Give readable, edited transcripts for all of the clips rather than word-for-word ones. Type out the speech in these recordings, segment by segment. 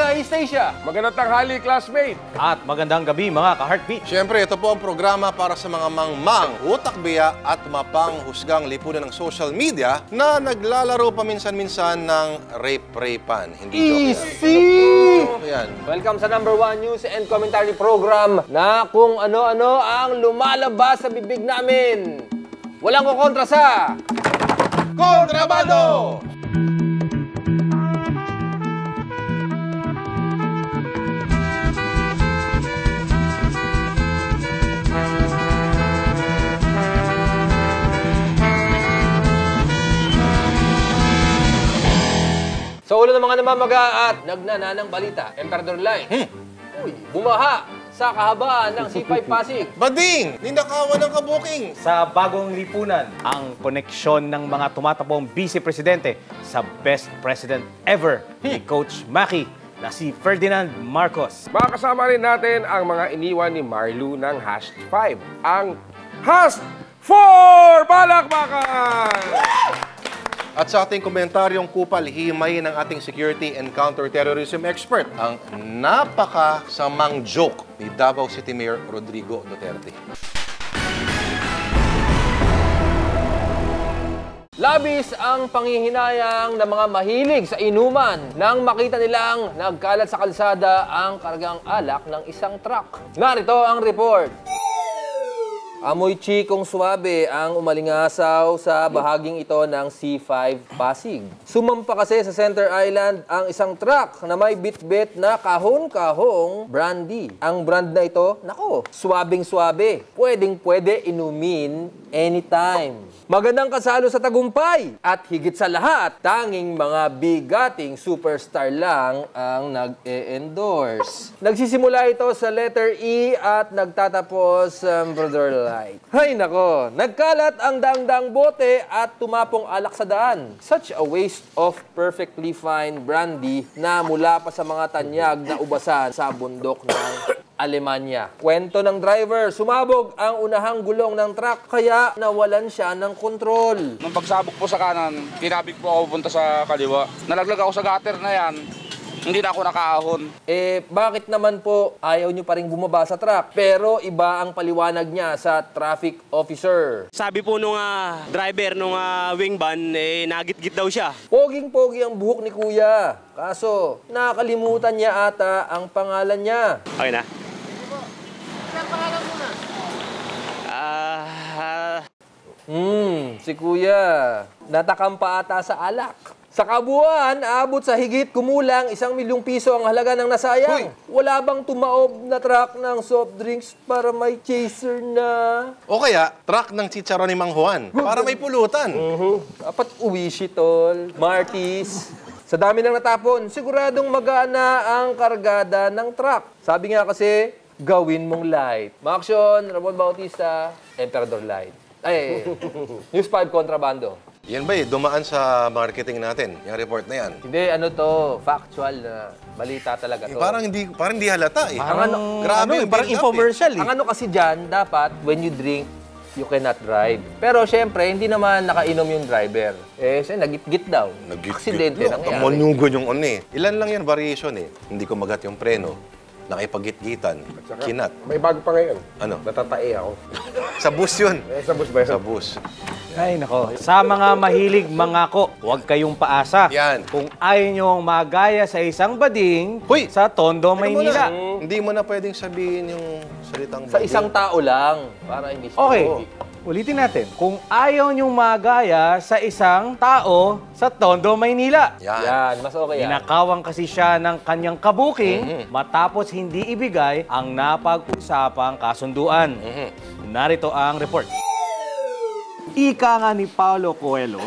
Hi, Stacia! Magandang tanghali, classmate! At magandang gabi mga ka-heartbeat. Siyempre, ito po ang programa para sa mga mangmang, utak-biya at mapanghusgang lipunan ng social media na naglalaro paminsan-minsan ng rape-rapean. Hindi joke yan. Welcome sa #1 news and commentary program na kung ano-ano ang lumalabas sa bibig namin. Walang kukontra sa... Kontrabando! Sa ulo ng mga namamaga at nagnananang balita, Emperador Line. Uy, bumaha sa kahabaan ng C5 Pasig. Bading! Nindakawan ng kabuking! Sa bagong lipunan, ang koneksyon ng mga tumatapong vice-presidente sa best president ever ni Coach Maki na si Ferdinand Marcos. Makakasama rin natin ang mga iniwan ni Marlu ng #5. Ang #4 Balakbakan! At sa ating komentaryong kupal, himay ng ating security and counter-terrorism expert, ang napakasamang joke ni Davao City Mayor Rodrigo Duterte. Labis ang panghihinayang ng mga mahilig sa inuman nang makita nilang nagkalat sa kalsada ang kargang alak ng isang truck. Narito ang report. Amoy chikong suwabe ang umalingasaw sa bahaging ito ng C5 Pasig. Sumampa kasi sa Center Island ang isang truck na may bit-bit na kahon-kahong brandy. Ang brand na ito, nako, suwabing-suwabe. Pwedeng-pwede inumin anytime. Magandang kasalo sa tagumpay at higit sa lahat, tanging mga bigating superstar lang ang nag-e-endorse. Nagsisimula ito sa letter E at nagtatapos Brother Light. Hay nako, nagkalat ang dangdang bote at tumapong alak sa daan. Such a waste of perfectly fine brandy na mula pa sa mga tanyag na ubasan sa bundok ng Alemanya. Kwento ng driver, sumabog ang unahang gulong ng truck kaya nawalan siya ng kontrol. Nung pagsabog po sa kanan, kinabig po ako punta sa kaliwa. Nalaglag ako sa gutter na yan. Hindi na ako nakaahon. Bakit naman po ayaw nyo pa rin bumaba sa truck? Pero iba ang paliwanag niya sa traffic officer. Sabi po nung driver nung wing van, nagit-git daw siya. Poging-pogi ang buhok ni kuya. Kaso, nakalimutan niya ata ang pangalan niya. Okay na? Si kuya. Natakam pa ata sa alak. Sa kabuuan, aabot sa higit kumulang 1 milyong piso ang halaga ng nasayang. Wala bang tumaob na truck ng soft drinks para may chaser na? O kaya, truck ng chicharon ni Mang Juan para may pulutan. Dapat uwishi, tol. Martis. Sa dami ng natapon, siguradong magana ang kargada ng truck. Sabi nga kasi, gawin mong light. Maaksyon, Ramon Bautista, Emperador Light. Ay, News 5 Kontrabando. Yan ba dumaan sa marketing natin, yung report na yan? Hindi, ano to, factual na balita talaga to. Parang hindi halata eh. Grabe, parang infomercial eh. Ang ano kasi dyan, dapat, when you drink, you cannot drive. Pero syempre, hindi naman nakainom yung driver. Siya nagit-git daw. Aksidente nangyari. Manugon yung eh. Ilan lang yan variation eh. Hindi ko magat yung preno. Nakipagit-gitan. Kinat. May bago pa ngayon. Ano? Natatae ako. Sa bus yun. Sa bus ba yun? Sa bus. Ay nako, sa mga mahilig mangako, huwag kayong paasa. Yan. Kung ayaw nyong magaya sa isang bading, sa Tondo, Maynila. Hindi mo na pwedeng sabihin yung salitang Sa isang tao lang. Para hindi siya. Okay, ulitin natin. Kung ayaw nyong magaya sa isang tao sa Tondo, Maynila. Yan, mas okay yan. Ninakawang kasi siya ng kanyang kabuking matapos hindi ibigay ang napag-usapang kasunduan. Narito ang report. Ika nga ni Paulo Coelho,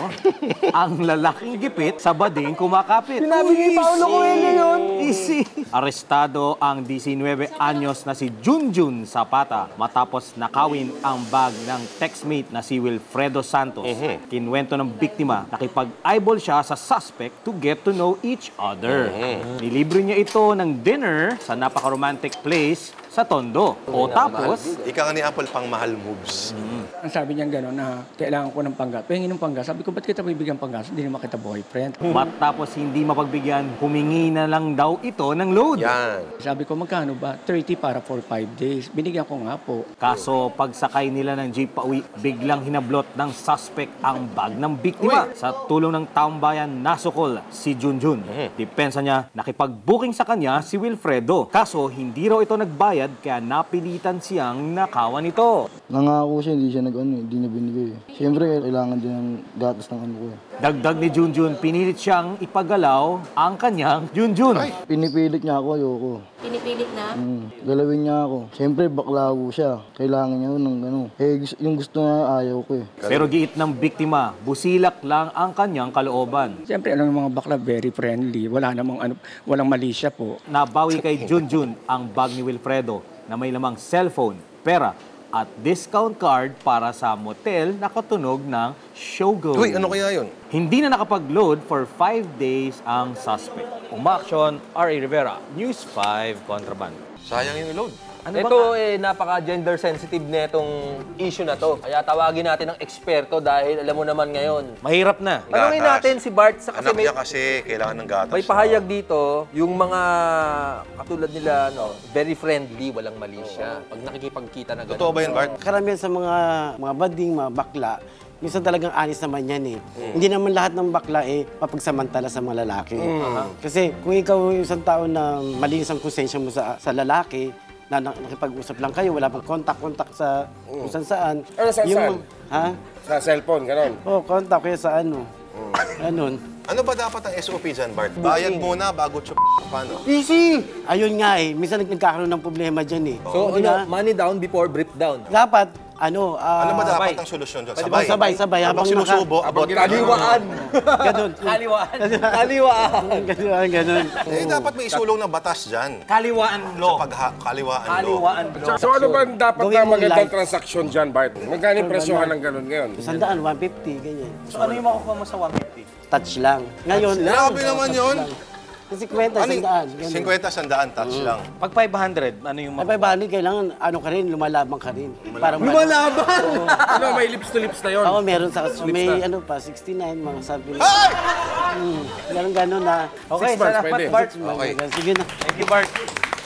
ang lalaking gipit sa bading kumakapit. Sinabi ni Paulo Coelho yun. Easy. Arestado ang 19 anyos na si Junjun Zapata matapos nakawin ang bag ng textmate na si Wilfredo Santos. Kinwento ng biktima, nakipag-eyeball siya sa suspect to get to know each other. Nilibre niya ito ng dinner sa napaka-romantic place sa tondo. O tapos, Ika nga ni Apple, pang mahal moves. Ang sabi niya gano'n na kailangan ko ng panggas. Pahingi ng panggas. Sabi ko, ba't kita bibigyan panggas? Hindi naman kita boyfriend. matapos hindi mapagbigyan, humingi na lang daw ito ng load. Yan. Sabi ko, magkano ba? 30 para for 5 days. Binigyan ko nga po. Kaso pagsakay nila ng jeep pauwi, biglang hinablot ng suspect ang bag ng biktima. Sa tulong ng taong bayan, nasukol si Junjun. Depensa niya, nakipag-booking sa kanya si Wilfredo. Kaso hindi raw ito nagbayad kaya napilitan siyang nakawan ito. Nangako siya, hindi niya binigay. Siyempre, kailangan din ng gatas ng ano ko. Dagdag ni Junjun, pinilit siyang ipagalaw ang kanyang Junjun. Pinipilit niya ako, ayoko. Pinipilit na? Galawin niya ako. Siyempre, bakla ko siya. Kailangan niya ng ano. Yung gusto niya, ayaw ko eh. Pero giit ng biktima, busilak lang ang kanyang kalooban. Siyempre, alam ng mga bakla, very friendly. Wala namang ano, walang mali siya po. Nabawi kay Junjun ang bag ni Wilfredo na may lamang cellphone, pera at discount card para sa motel na katunog ng Shogo. Uy, ano kaya yun? Hindi na nakapag-load for 5 days ang suspect. Umaksyon, R.A. Rivera, News 5 Contraband. Sayang yung load. Ito napaka-gender sensitive na itong issue na to. Kaya tawagin natin ng eksperto dahil alam mo naman ngayon. Mahirap na. Tanungin natin si Bart sa kasi Anak niya kasi kailangan ng gatas. may pahayag dito, yung mga katulad nila, no, very friendly, walang mali siya. Pag nakikipagkita na gano'n. Totoo ba yun, Bart? Karamihan sa mga bading, mga bakla, minsan talagang honest naman yan eh. Hindi naman lahat ng bakla eh mapagsamantala sa mga lalaki. Kasi kung ikaw yung isang tao na malinis ang konsensya mo sa lalaki, na nakipag-usap lang kayo, wala pang kontak-kontak sa kung saan. Ano saan? Ha? Sa cellphone, gano'n. Oo, kontak kaya sa ano. Ganun. Ano ba dapat ang SOP dyan, Bart? Bayad muna bago paano? Easy! Ayun nga eh, minsan nagkakaroon ng problema dyan eh. So, money down before brief down. Dapat, Ano ba dapat ang solusyon dyan? Sabay. Habang sinusubo, abot Kaliwaan! Ganun. Kaliwaan! Ganun. dapat may isulong na batas dyan. Kaliwaan law. Kaliwaan law. Kaliwaan law. So ano ba dapat Gawin na mo magandang light. transaksyon dyan, Bart? Magkano yung presyohan ng gano'n ngayon? 100, 150, ganyan. So ano yung makukuha mo sa 150? Touch lang. Ngayon, Grabe naman yun. 50, Ano 100. 50, 100, touch lang. Pag 500, ano yung Ay, makukuha? kailangan ano ka rin, lumalaban ka rin. Para Lumalaban! Ano, may lips to lips na yun? Oo, meron sa may ano pa, 69, mga sabi na. Ay! Meron gano'n na. Okay, 6 months, salamat pwede. Bart. Okay. Sige na. Thank you, Bart.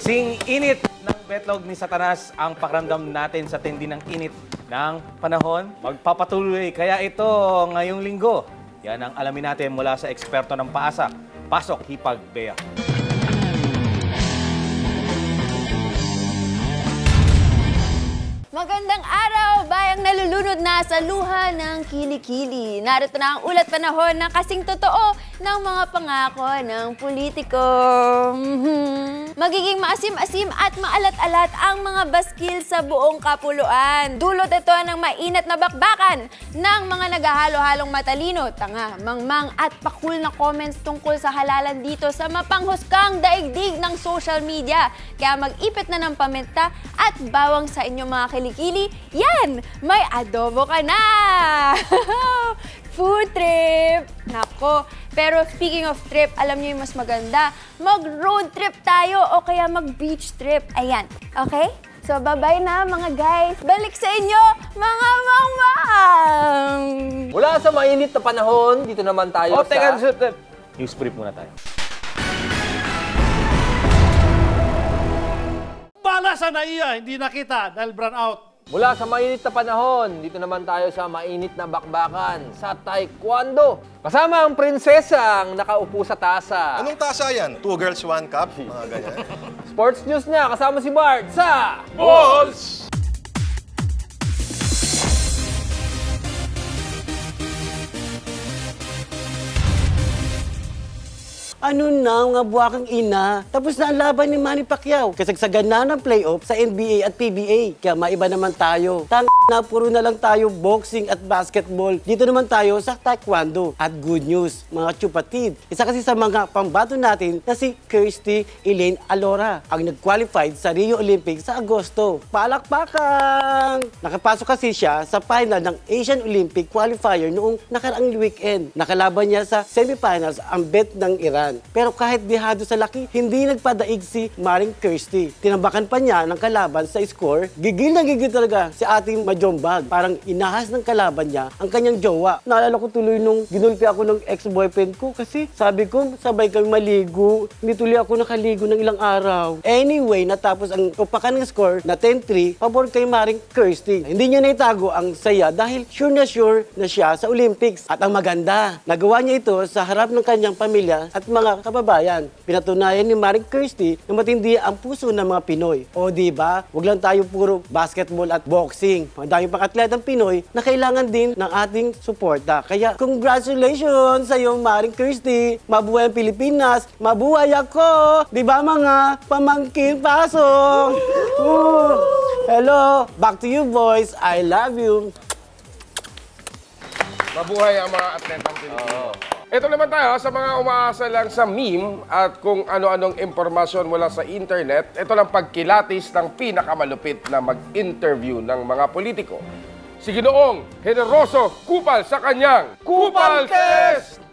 Sing init ng betlog ni Satanas ang pakiramdam natin sa tindi ng init ng panahon. Magpapatuloy kaya ito ngayong linggo. Yan ang alamin natin mula sa eksperto ng paasa. Pasok, Hipag Bea. Magandang araw, bayang nalulunod na sa luha ng kilikili. Narito na ang ulat panahon na kasing totoo ng mga pangako ng politiko. Magiging maasim-asim at maalat-alat ang mga baskil sa buong kapuluan. Dulot ito ng mainat na bakbakan ng mga naghahalo-halong matalino, tanga, mangmang at pakul na comments tungkol sa halalan dito sa mapanghusgang daigdig ng social media. Kaya mag-ipit na ng paminta at bawang sa inyong mga kilikili. Yan! May adobo ka na! Food trip! Nako, pero speaking of trip, alam niyo yung mas maganda? Mag-road trip tayo o kaya mag-beach trip. Ayan, okay? So, bye-bye na mga guys. Balik sa inyo, mga mangmang! Mula sa mainit na panahon, dito naman tayo sa... News brief muna tayo. Bala sa naiya, hindi nakita dahil brown out. Mula sa mainit na panahon, dito naman tayo sa mainit na bakbakan sa Taekwondo. Kasama ang prinsesang nakaupo sa tasa. Anong tasa yan? 2 girls, 1 cup? Mga ganyan. Sports news na, kasama si Bart sa... Balls! Ano na, mga buwakang ina? Tapos na ang laban ni Manny Pacquiao. Kasagsagan na ng playoff sa NBA at PBA. Kaya maiba naman tayo. na puro na lang tayo boxing at basketball. Dito naman tayo sa taekwondo. At good news, mga chupatid. Isa kasi sa mga pambato natin na si Kirsty Elaine Alora ang nag-qualified sa Rio Olympics sa Agosto. Palakpakan! Nakapasok kasi siya sa final ng Asian Olympic qualifier noong nakaraang weekend. Nakalaban niya sa semifinals ang bet ng Iran. Pero kahit dihado sa laki, hindi nagpadaig si Maring Kirsty. Tinambakan pa niya ng kalaban sa score. Gigil na gigil talaga si ating Jombag. Parang inahas ng kalaban niya ang kanyang jowa. Naalala ko tuloy nung ginulpi ako ng ex-boyfriend ko kasi sabi ko, sabay kami maligo. Hindi tuloy ako nakaligo ng ilang araw. Anyway, natapos ang tupakan ng score na 10-3, pabor kay Maring Kirsty. Hindi niya naitago ang saya dahil sure na siya sa Olympics. At ang maganda, nagawa niya ito sa harap ng kanyang pamilya at mga kababayan. Pinatunayan ni Maring Kirsty na matindi ang puso ng mga Pinoy. O diba, wag lang tayo puro basketball at boxing. Dahil pang atletang Pinoy na kailangan din ng ating suporta. Kaya congratulations sa iyo, Maring Kirsty. Mabuhay ang Pilipinas. Mabuhay ako. Di ba mga pamangkin pasong? Hello. Back to you, boys. I love you. Mabuhay ang mga atletang Pilipino. Ito naman tayo sa mga umaasa lang sa meme at kung ano-anong impormasyon mula sa internet. Ito lang pagkilatis ng pinakamalupit na mag-interview ng mga politiko. Si Ginoong Generoso Kupal sa kanyang Kupal Test!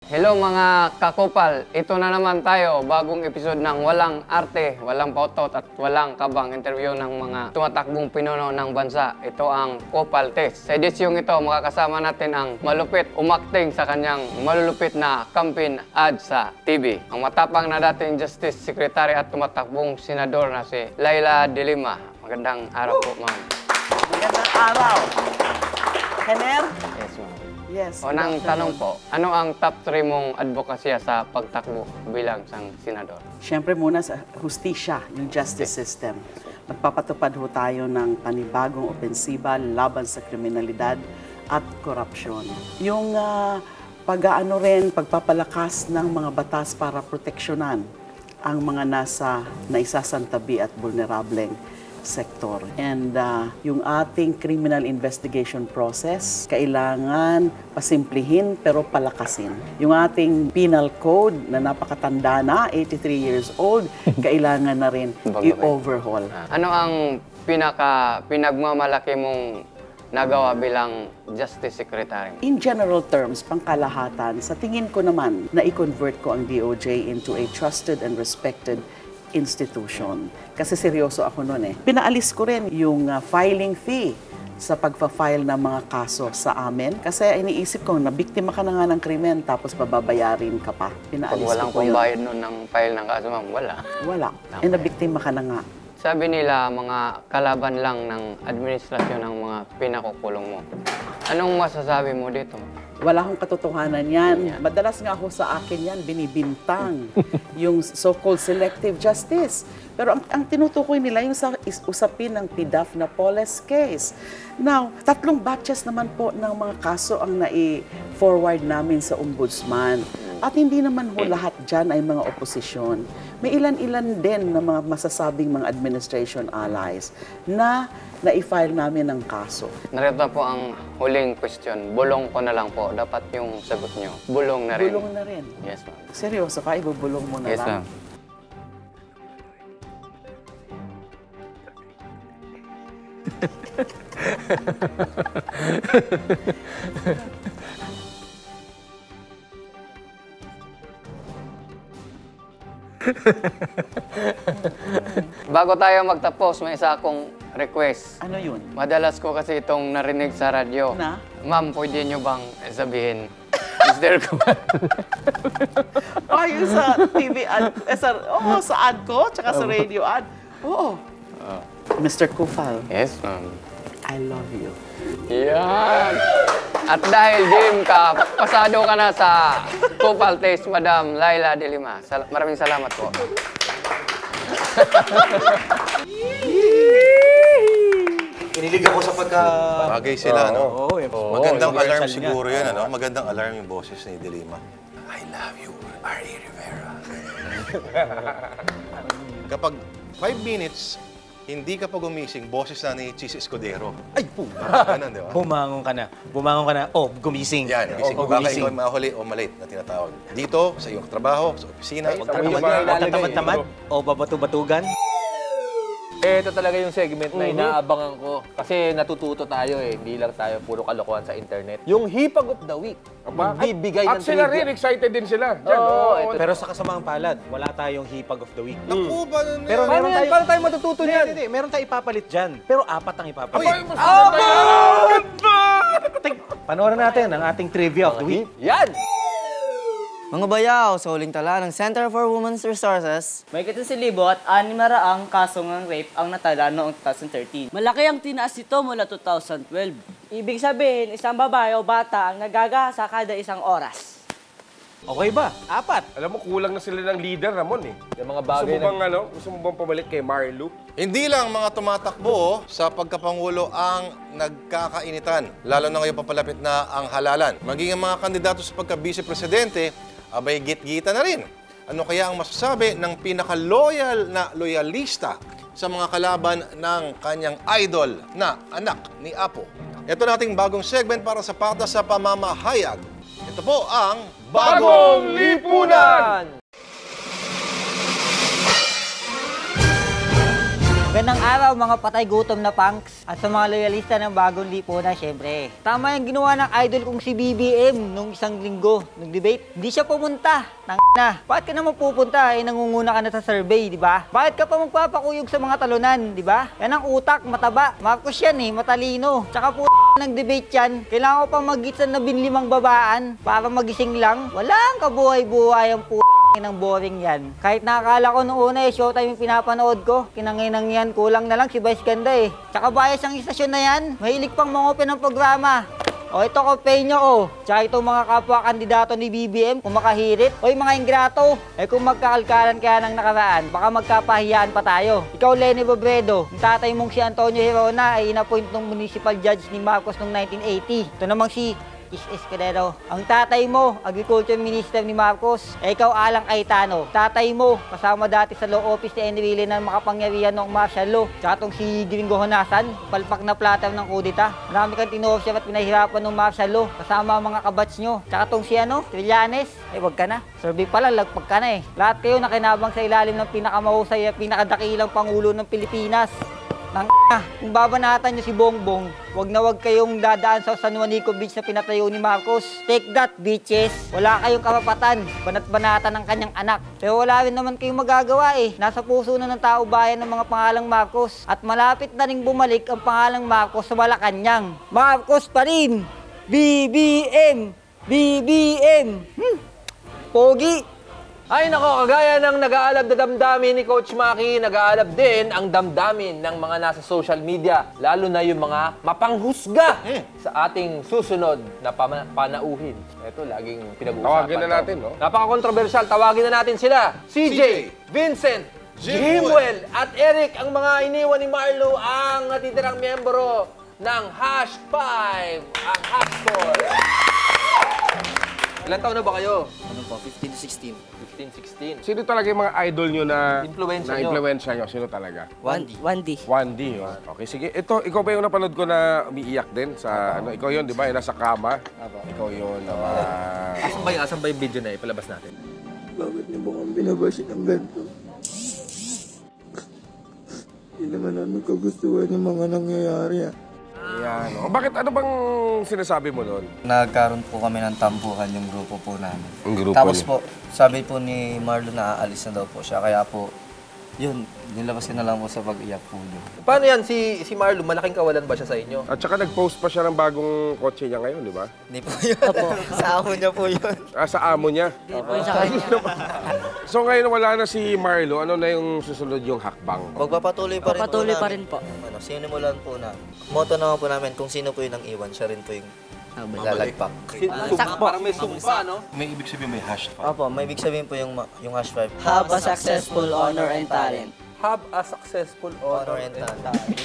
Hello mga kakupal, ito na naman tayo, bagong episode ng walang arte, walang pautot at walang kabang interview ng mga tumatakbong pinuno ng bansa. Ito ang Kupal Test. Sa edisyong ito, makakasama natin ang malupit umakting sa kanyang malulupit na campaign ad sa TV. Ang matapang na dating Justice Secretary at tumatakbong senador na si Laila De Lima. Magandang araw po, ma'am. Magandang araw. Hener? Yes, ma'am. Yes. Unang tanong po, ano ang top 3 mong advokasya sa pagtakbo bilang isang senador? Siyempre muna sa hustisya, yung justice system. Magpapatupad ho tayo ng panibagong opensiba laban sa kriminalidad at korupsyon. Yung pagpapalakas ng mga batas para proteksyonan ang mga naisasantabi at vulnerableng sektor. And yung ating criminal investigation process, kailangan pasimplihin pero palakasin. Yung ating penal code na napakatanda na, 83 years old, kailangan na rin i-overhaul. Ano ang pinagmamalaki mong nagawa bilang Justice Secretary? In general terms, pangkalahatan, sa tingin ko naman na i-convert ko ang DOJ into a trusted and respected institution. Kasi seryoso ako noon eh. Pinaalis ko rin yung filing fee sa pagpa-file ng mga kaso sa amin. Kasi iniisip ko, nabiktima ka na nga ng krimen tapos babayarin ka pa. Pinaalis ko walang po yun. pambayad nun ng file ng kaso, ma'am, wala. Wala. Eh, nabiktima ka na nga. Sabi nila, mga kalaban lang ng administrasyon ng mga pinakukulong mo. Anong masasabi mo dito? Wala akong katotohanan yan. Madalas nga ako sa akin yan, binibintang yung so-called selective justice. Pero ang tinutukoy nila yung sa usapin ng PDAF na Poles case. Now, 3 batches naman po ng mga kaso ang nai-forward namin sa ombudsman. At hindi naman ho lahat dyan ay mga oposisyon. May ilan-ilan din na mga masasabing mga administration allies na na-file namin ng kaso. Narito na po ang huling question. Bulong ko na lang po. Dapat yung sagot nyo. Bulong na rin. Bulong na rin? Yes, ma'am. Seryoso ka? Ibubulong mo na yes, lang? Yes, ma'am. Bago tayo magtapos, may isa akong request. Ano yun? Madalas ko kasi itong narinig sa radyo. Na? Ma'am, pwede nyo bang sabihin, Mr. Kuman? Yung sa TV ad, sa ad ko, tsaka sa radio ad. Oo. Mr. Kupal. Yes, ma'am. I love you. Yan! At dahil, Jim, pasado ka na sa Kupal Test, Madam Laila De Lima. Maraming salamat po. Kinilig ako sa pagka... Bagay sila, no? Magandang yung alarm rehearsal siguro niya. yan, ano? Magandang alarm yung boses ni De Lima. I love you, R.A. Rivera. Kapag 5 minutes, hindi ka pa gumising, boses na ni Chis Escudero. Ay, po! Ganun, di ba? Bumangon ka na. Bumangon ka na. Oh, gumising. Yan, gising. Oh, Baka ikaw mahuli o malate na tinatawag. Dito, sa iyong trabaho, sa opisina. Huwag ka tamad-tamad o babatu-batugan. Ito talaga yung segment na inaabangan ko. Kasi natututo tayo eh. Hindi lang tayo puro kalokohan sa internet. Yung Hipag of the Week. Magbibigay ng At sila rin, excited din sila. Diyan, Pero sa kasamaang palad, wala tayong Hipag of the Week. Naku ba? Pero meron tayo... Paano tayo matututo niyan? Hindi. Meron tayo ipapalit dyan. Pero 4 ang ipapalit. Panoorin natin ang ating Trivia of the Week. Yan! Mga bayaw, sa huling tala ng Center for Women's Resources, may 1,600 kasong ng rape ang natala noong 2013. Malaki ang tinaas nito mula 2012. Ibig sabihin, isang babae o bata ang nagagahasa kada isang oras. Okay ba? 4. Alam mo, kulang na sila ng leader, Ramon eh. Yung mga bagay gusto mo bang pabalik kay Marlo? Hindi lang mga tumatakbo sa pagkapangulo ang nagkakainitan. Lalo na ngayon papalapit na ang halalan. Maging ang mga kandidato sa pagka-vice-presidente, abay git-gita na rin. Ano kaya ang masasabi ng pinaka-loyal na loyalista sa mga kalaban ng kanyang idol na anak ni Apo? Ito nating bagong segment para sa patas sa pamamahayag. Ito po ang Bagong Lipunan! Magandang araw mga patay gutom na punks at sa mga loyalista ng Bagong Lipunan, syempre. Tama yung ginawa ng idol kong si BBM nung isang linggo, nung debate. Hindi siya pumunta. Na. Bakit ka naman pupunta? Nangunguna ka na sa survey, di ba? Bakit ka pa magpapakuyog sa mga talunan, di ba? Yan ang utak, mataba. Marcos yan matalino. Tsaka ng debate yan, kailangan ko pang mag-gitsan na 15 babaan para magising lang. Walang kabuhay-buhay ang ng boring yan. Kahit nakakala ko noong una showtime yung pinapanood ko, kinanginang yan, kulang na lang si Vice Ganda Tsaka bias ang istasyon na yan, mahilig pang mangopen ng programa. O ito ko, Peño Tsaka itong mga kapwa-kandidato ni BBM, kung makahirit. O yung mga ingrato, kung magkakalkalan kaya ng nakaraan, baka magkapahiyaan pa tayo. Ikaw, Lenny Robredo, yung tatay mong si Antonio Hirona ay inapoint ng municipal judge ni Marcos noong 1980. Ito namang si Escudero. Ang tatay mo, Agriculture Minister ni Marcos. Ikaw, Alang Cayetano. Tatay mo, kasama dati sa law office ni Enrile ng makapangyarihan ng martial law. Tsaka itong si Gringo Honasan, palpak na platter ng kudita. Marami kang tinorture at pinahirapan ng martial law. Kasama ang mga kabats nyo. Tsaka itong si Trillanes. Wag ka na. Survey pala, lagpag ka na Lahat kayo nakinabang sa ilalim ng pinakamahusay at pinakadakilang Pangulo ng Pilipinas. Kung babanatan nyo si Bongbong, wag na wag kayong dadaan sa San Juanico Beach na pinatayo ni Marcos. Take that, bitches! Wala kayong karapatan, banat-banatan ng kanyang anak. Pero wala rin naman kayong magagawa Nasa puso na ng tao bayan ng mga pangalang Marcos. At malapit na ring bumalik ang pangalang Marcos sa Malacanang. Marcos pa rin! BBM! BBM! Pogi! Ay nako, kagaya ng nag-aalab na damdamin ni Coach Maki, nag-aalab din ang damdamin ng mga nasa social media, lalo na yung mga mapanghusga sa ating susunod na panauhin. Ito, laging pinag-uusapan. Tawagin na natin, no? Napaka-controversial, tawagin na natin sila. CJ, Vincent, Jimwell, at Eric, ang mga iniwan ni Marlo, ang natitirang miyembro ng #5, ang #4. Ilan taon na ba kayo? Ano po, 15 to 16. 15, 16. Sino talaga yung mga idol nyo na influensya nyo? Sino talaga? 1D. 1D. Okay, sige. Ikaw ba yung napanood ko na umiiyak din sa ikaw yun, di ba? Nasa kama. Ikaw yun. Asan ba yung video na ipalabas natin? Bakit niyo ba kang binabasit ng ganito? Hindi naman namin kagustuhan yung mga nangyayari Yan. Bakit? Ano bang sinasabi mo doon? Nagkaroon po kami ng tampuhan yung grupo po namin. Ang grupo Tapos po, sabi po ni Marlo na aalis na daw po siya. Kaya po, yun, nilabas ko na lang po sa pag-iyak po niyo. Paano yan? Si Marlo, malaking kawalan ba siya sa inyo? At saka nag-post pa siya ng bagong kotse niya ngayon, di ba? Hindi po yun. Sa amo niya po yun. Sa amo niya? Hindi po sa kanya. So ngayon wala na si Marlo, ano na yung susunod yung hakbang? Magpapatuloy pa rin Patuloy pa rin po. Sinimulan po na. Moto naman po namin, kung sino po yung iwan, siya rin po yung lalagpak. Parang may sumpa, no? May ibig sabihin may #5. Opo, may ibig sabihin po yung #5. Have a successful honor and talent. Have a successful honor and talent.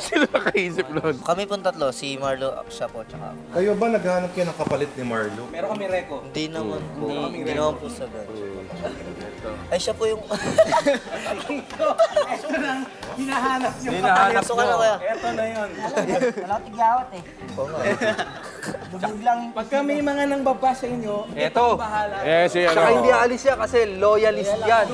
Sino nakaisip nun? Kami pong tatlo, si Marlo, siya po, tsaka ako. Kayo ba naghahanap kayo ng kapalit ni Marlo? Meron kami reko. Hindi naman po. Hindi naman po sa ganun. Tito? Ay, siya po yung... Ito nang hinahanap niyo. Hinahanap Ito niyo. Ito na yun. Wala tiglawat eh. Bubog lang. Pagka may mga nang baba sa inyo, Ito. bahala. Yes, yan. Saka hindi aalis siya kasi loyalist yan.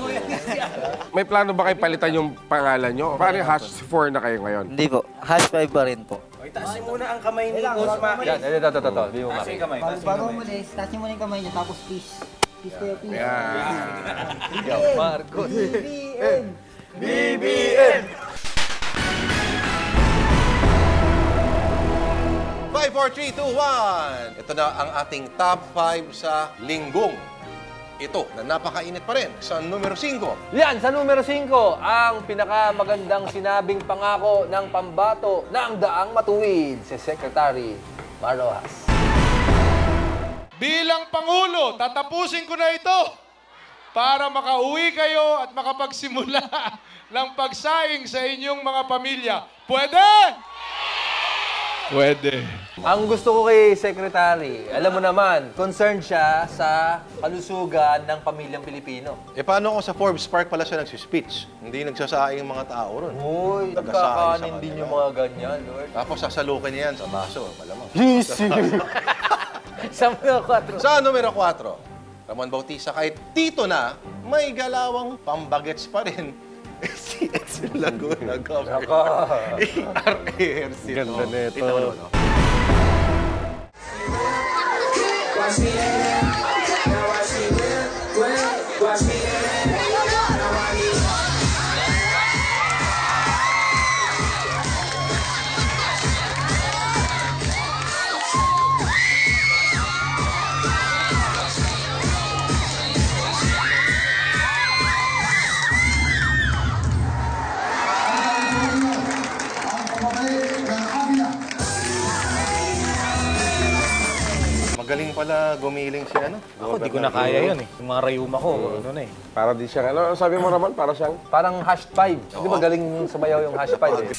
May plano ba kayo palitan yung pangalan nyo? Paano yung hash 4 na kayo ngayon? Hindi po. Hash 5 pa rin po. Taas niyo muna ang kamay ni Boss Maki. Yan, ito. Hindi mo Taas maki. yung kamay. Bago umalis, taas niyo muna yung kamay niyo, tapos peace. Peace kayo, peace. Yeah. Marcos. BBM! BBM! 5, 4, 3, 2, 1. Ito na ang ating top 5 sa linggong ito na napakainit pa rin sa numero 5. Yan, sa numero 5, ang pinakamagandang sinabing pangako ng pambato ng daang matuwid, si Secretary Mar Rojas. Bilang Pangulo, tatapusin ko na ito para makauwi kayo at makapagsimula ng pagsaing sa inyong mga pamilya. Pwede? Pwede. Ang gusto ko kay Secretary, alam mo naman, concerned siya sa kalusugan ng pamilyang Pilipino. Eh paano kung sa Forbes Park pala siya nagsispeech? Hindi nagsasaing yung mga tao ron. Uy, nagkakanin din yung mga ganyan, Lord. Tapos sasalukin niya yan sa baso, malamang. Easy! Sa numero 4. Sa numero 4, Ramon Bautista, kahit tito na, may galawang pambagets pa rin. Si Edson Laguna, Governor. ERRC. Ganda nito. Ito naman, no? Magaling pala gumiling si ano? Ako, di ko na kaya yun eh. Yung mga rayuma ko, ano na eh. Para di siyang, ano sabi mo Ramon? Para siyang? Parang hash 5. Di ba galing sumayaw yung hash 5 eh?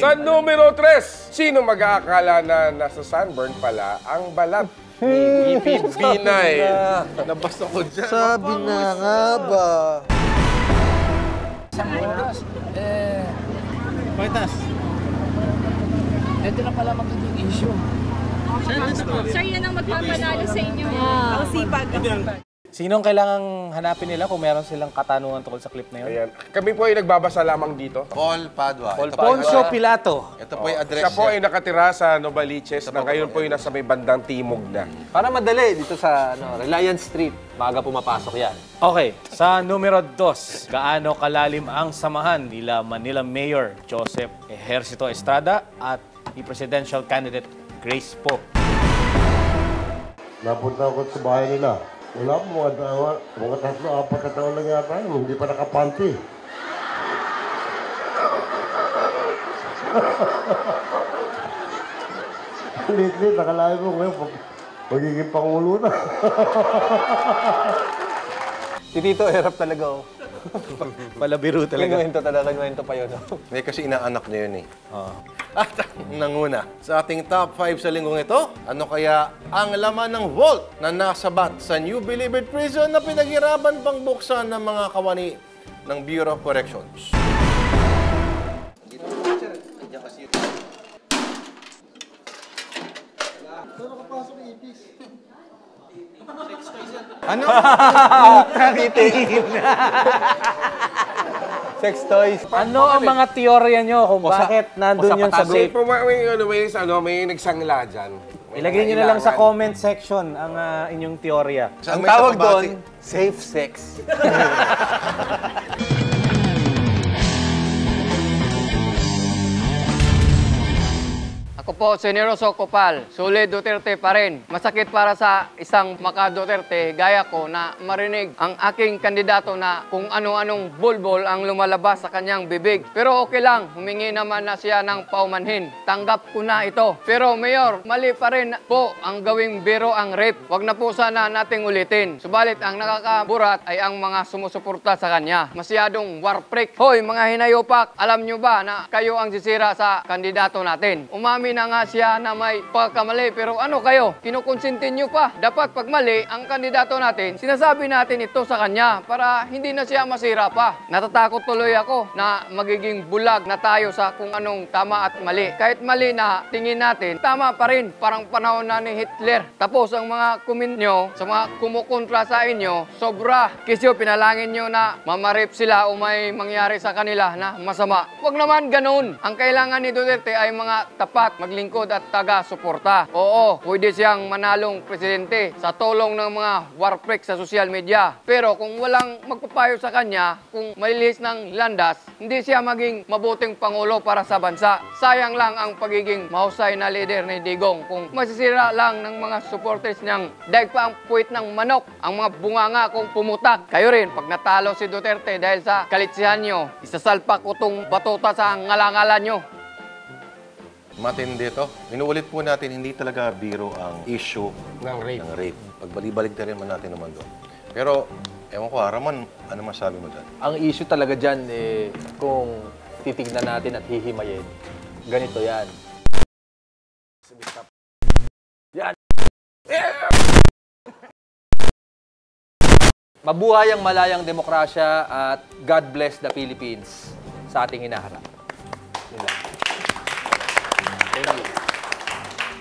Sa numero 3, sino mag-aakala na nasa sunburn pala ang balat ni VP Binay? Nabasa ko dyan. Sabi na nga ba? Pagtas. Ito na pala magiging issue. Sir, yan ang magpapanalo sa inyo. Ang sipag. Sinong kailangang hanapin nila kung meron silang katanungan tungkol sa clip na yun? Ayan. Kami po ay nagbabasa lamang dito. Paul Padua. Paul Ito Padua. Poncio Pilato. Ito po yung address Siya po niya. ay nakatira sa Novaliches na ngayon po ay nasa may bandang timog na. Para madali dito sa Reliance Street. Maaga pumapasok yan. Okay, sa numero 2, gaano kalalim ang samahan nila Manila Mayor Joseph Ejercito Estrada at ni Presidential Candidate Grace Poe? Napunta ako sa bahay nila. Wala po mga tatlo, 4 na taon lang yata yun. Hindi pa nakapanty. Lately, nakalayo ko ngayon. Magiging pangulo na. Si Tito, hirap talaga oh. Palabiro talaga. Kinuwento pa yun. May kasi inaanak niya yun eh. At ang nanguna, sa ating top 5 sa linggong ito, ano kaya ang laman ng vault na nasabat sa New Bilibid Prison na pinaghirapan pang buksan ng mga kawani ng Bureau of Corrections? Ano? Sex toys. Ano ang mga teorya nyo kung bakit nandun yun sa Kasi group? po may nagsangla dyan. Ilagay nyo na lang sa comment section ang inyong teorya. Ang tawag doon, safe sex. Ako po, Senyor Socopal, Sulit Duterte pa rin. Masakit para sa isang Maka Duterte, gaya ko, na marinig ang aking kandidato na kung ano-anong bulbol ang lumalabas sa kanyang bibig. Pero okay lang, humingi naman na siya ng paumanhin. Tanggap ko na ito. Pero Mayor, mali pa rin po ang gawing biro ang rape. Wag na po sana nating ulitin. Subalit ang nakakaburat ay ang mga sumusuporta sa kanya. Masyadong warprik. Hoy, mga hinayopak, alam nyo ba na kayo ang sisira sa kandidato natin? Umamin na nga siya na may pagkamali. Pero ano kayo? Kinukonsintin nyo pa. Dapat pag mali ang kandidato natin, sinasabi natin ito sa kanya para hindi na siya masira pa. Natatakot tuloy ako na magiging bulag na tayo sa kung anong tama at mali. Kahit mali na tingin natin, tama pa rin. Parang panahon na ni Hitler. Tapos ang mga comment nyo, sa mga kumukontra sa inyo, sobra. Kasi pinalangin nyo na mamarip sila o may mangyari sa kanila na masama. Huwag naman ganun. Ang kailangan ni Duterte ay mga tapat, maglingkod at taga-suporta. Oo, pwede siyang manalong presidente sa tulong ng mga warpek sa social media. Pero kung walang magpapayo sa kanya, kung malilihis ng landas, hindi siya maging mabuting pangulo para sa bansa. Sayang lang ang pagiging mahusay na leader ni Digong kung masisira lang ng mga supporters niyang dahil pa ang puwit ng manok, ang mga bunganga kung pumutak. Kayo rin, pag natalo si Duterte dahil sa kalitsihan nyo, isasalpak ko tong batuta sa ngalangalan nyo. Matindi ito. Inuulit po natin, hindi talaga biro ang issue ng rape. Pagbalik-balik na rin man natin naman doon. Pero, ewan ko, Ramon, ano masabi mo dyan? Ang issue talaga dyan, kung titignan natin at hihimayin, ganito yan. Yan. Mabuhay ang malayang demokrasya at God bless the Philippines sa ating hinaharap. Yun lang. Thank you.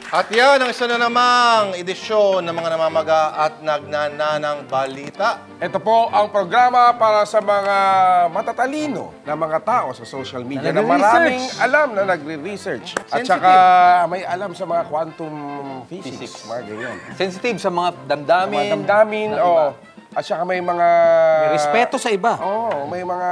At yan ang isa na namang edisyon ng mga namamaga at nagnananang balita. Ito po ang programa para sa mga matatalino na mga tao sa social media na maraming alam na nagre-research. At saka may alam sa mga quantum physics, mga ganyan. Sensitive sa mga damdamin. Mga damdamin, at saka may mga... May respeto sa iba. May mga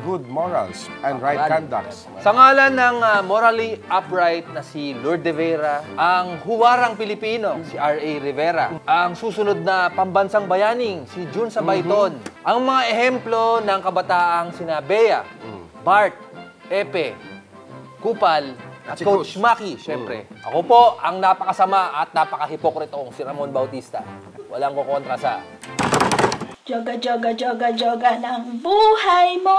good morals and right conducts. Sa ngalan ng morally upright na si Lourdes de Vera, ang huwarang Pilipino, si R.A. Rivera, ang susunod na pambansang bayaning, si Jun Sabayton, ang mga ehemplo ng kabataang sina Bea, Bart, Epe, Kupal, at Coach Maki, syempre. Ako po ang napakasama at napakahipokritong si Ramon Bautista. Walang kukontra sa... Joga, joga, joga, joga ng buhay mo!